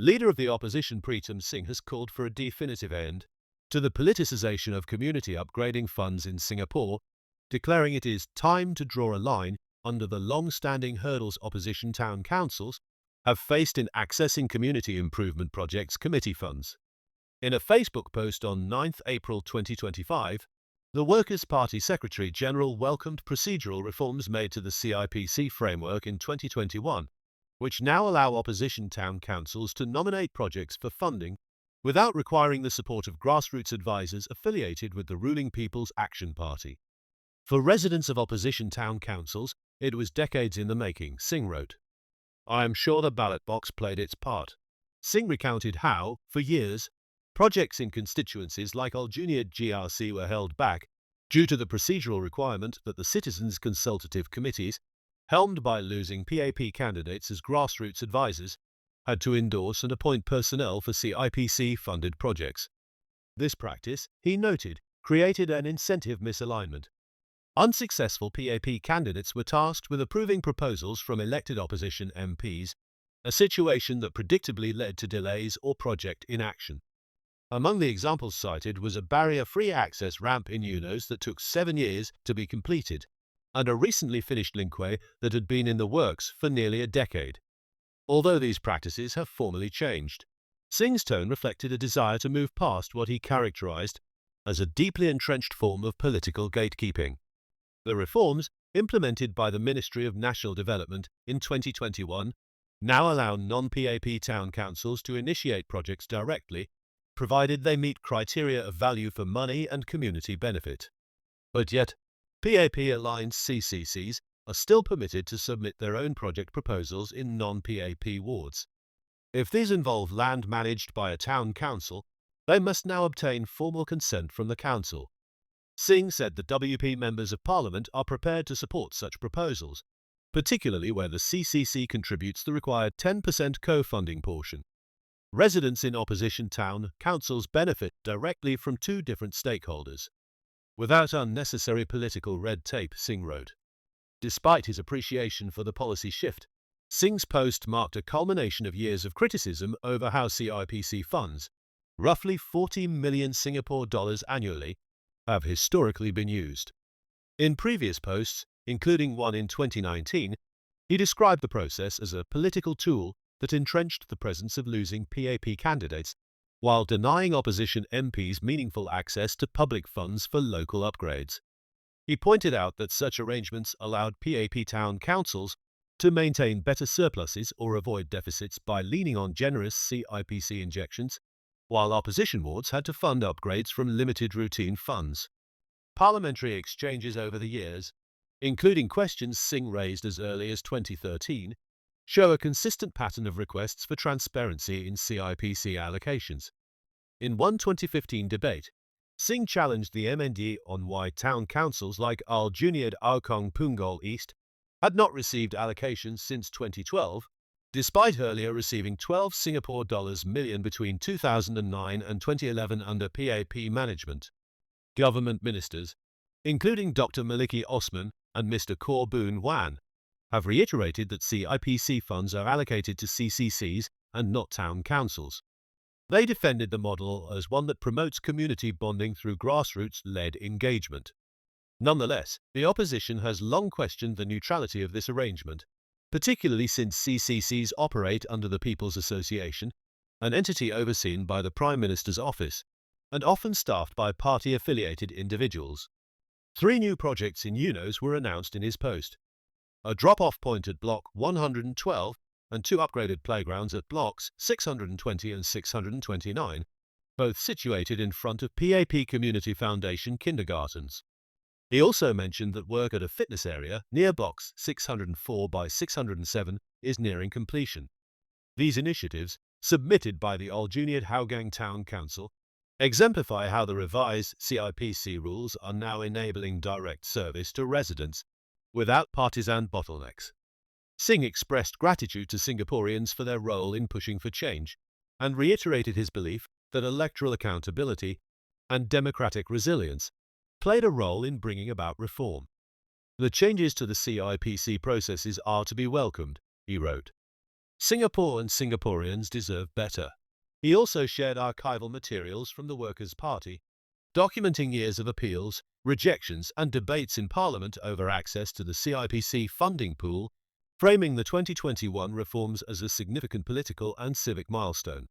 Leader of the opposition Pritam Singh has called for a definitive end to the politicization of community upgrading funds in Singapore, declaring it is time to draw a line under the long-standing hurdles opposition town councils have faced in accessing community improvement projects committee funds. In a Facebook post on 9th April 2025, the Workers' Party Secretary-General welcomed procedural reforms made to the CIPC framework in 2021, which now allow opposition town councils to nominate projects for funding without requiring the support of grassroots advisors affiliated with the ruling People's Action Party. For residents of opposition town councils, it was decades in the making, Singh wrote. I am sure the ballot box played its part. Singh recounted how, for years, projects in constituencies like Aljunied GRC were held back due to the procedural requirement that the Citizens Consultative Committees, helmed by losing PAP candidates as grassroots advisors, had to endorse and appoint personnel for CIPC-funded projects. This practice, he noted, created an incentive misalignment. Unsuccessful PAP candidates were tasked with approving proposals from elected opposition MPs, a situation that predictably led to delays or project inaction. Among the examples cited was a barrier-free access ramp in Eunos that took 7 years to be completed, and a recently finished linkway that had been in the works for nearly a decade. Although these practices have formally changed, Singh's tone reflected a desire to move past what he characterized as a deeply entrenched form of political gatekeeping. The reforms, implemented by the Ministry of National Development in 2021, now allow non-PAP town councils to initiate projects directly, provided they meet criteria of value for money and community benefit. But yet, PAP-aligned CCCs are still permitted to submit their own project proposals in non-PAP wards. If these involve land managed by a town council, they must now obtain formal consent from the council. Singh said the WP members of Parliament are prepared to support such proposals, particularly where the CCC contributes the required 10% co-funding portion. Residents in opposition town councils benefit directly from two different stakeholders, without unnecessary political red tape, Singh wrote. Despite his appreciation for the policy shift, Singh's post marked a culmination of years of criticism over how CIPC funds, roughly 40 million Singapore dollars annually, have historically been used. In previous posts, including one in 2019, he described the process as a political tool that entrenched the presence of losing PAP candidates while denying opposition MPs meaningful access to public funds for local upgrades. He pointed out that such arrangements allowed PAP town councils to maintain better surpluses or avoid deficits by leaning on generous CIPC injections, while opposition wards had to fund upgrades from limited routine funds. Parliamentary exchanges over the years, including questions Singh raised as early as 2013, show a consistent pattern of requests for transparency in CIPC allocations. In one 2015 debate, Singh challenged the MND on why town councils like Aljunied Aukong Punggol East had not received allocations since 2012, despite earlier receiving 12 Singapore dollars million between 2009 and 2011 under PAP management. Government ministers, including Dr. Maliki Osman and Mr. Kor Boon Wan, have reiterated that CIPC funds are allocated to CCCs and not town councils. They defended the model as one that promotes community bonding through grassroots-led engagement. Nonetheless, the opposition has long questioned the neutrality of this arrangement, particularly since CCCs operate under the People's Association, an entity overseen by the Prime Minister's office, and often staffed by party-affiliated individuals. 3 new projects in Eunos were announced in his post: a drop-off point at Block 112 and 2 upgraded playgrounds at Blocks 620 and 629, both situated in front of PAP Community Foundation kindergartens. He also mentioned that work at a fitness area near Blocks 604 by 607 is nearing completion. These initiatives, submitted by the Aljunied Hougang Town Council, exemplify how the revised CIPC rules are now enabling direct service to residents without partisan bottlenecks. Singh expressed gratitude to Singaporeans for their role in pushing for change and reiterated his belief that electoral accountability and democratic resilience played a role in bringing about reform. The changes to the CIPC processes are to be welcomed, he wrote. Singapore and Singaporeans deserve better. He also shared archival materials from the Workers' Party, documenting years of appeals, rejections and debates in Parliament over access to the CIPC funding pool, framing the 2021 reforms as a significant political and civic milestone.